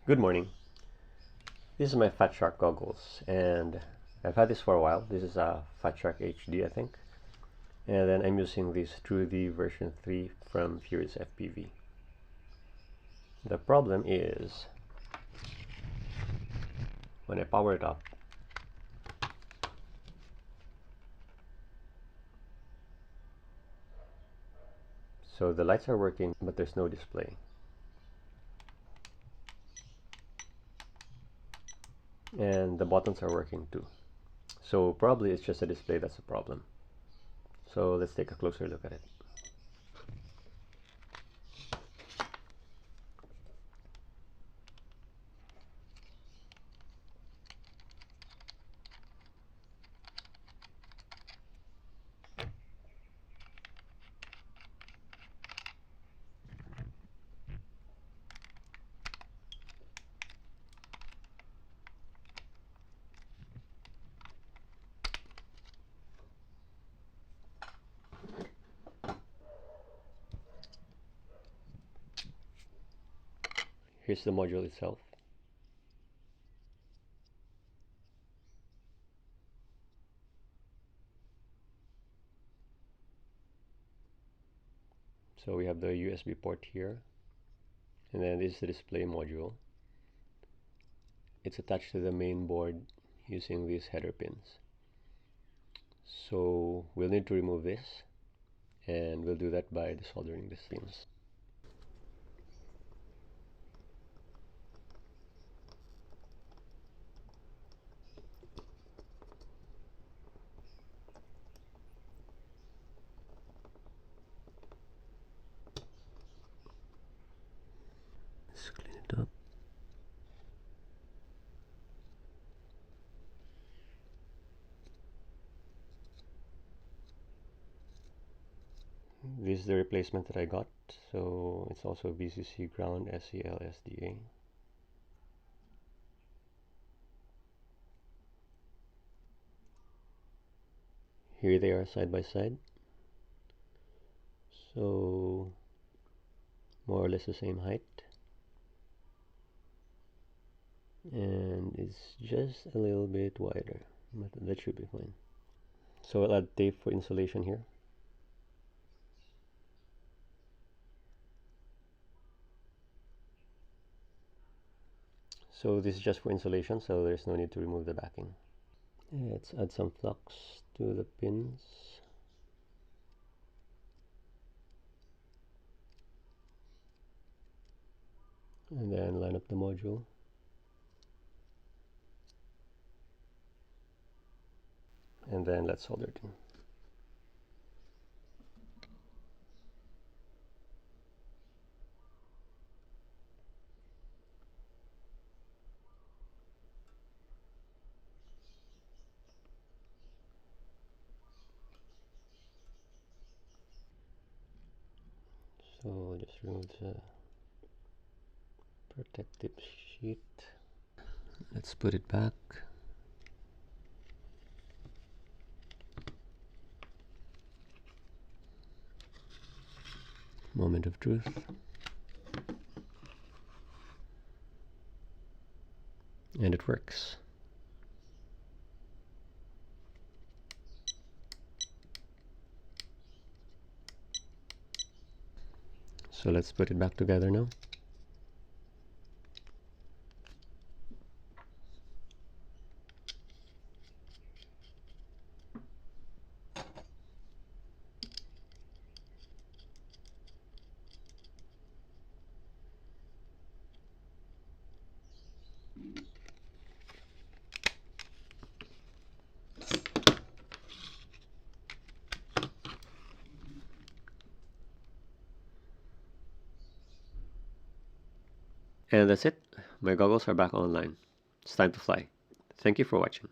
Good morning. This is my Fat Shark goggles, and I've had this for a while. This is a Fat Shark HD, I think. And then I'm using this True-D version 3 from FuriousFPV. The problem is when I power it up, so the lights are working, but there's no display. And the buttons are working too. So probably it's just a display that's a problem. So let's take a closer look at it. Here's the module itself. So we have the USB port here, and then this is the display module. It's attached to the main board using these header pins. So we'll need to remove this, and we'll do that by desoldering these pins. Let's clean it up. This is the replacement that I got, so it's also VCC ground SEL SDA. Here they are side by side, so more or less the same height, and it's just a little bit wider, but that should be fine. So I'll add tape for insulation here. So this is just for insulation, so there's no need to remove the backing. Let's add some flux to the pins. And then line up the module. And then let's solder it in. So I'll just remove the protective sheet. Let's put it back. Moment of truth. And it works. So let's put it back together now. And that's it. My goggles are back online. It's time to fly. Thank you for watching.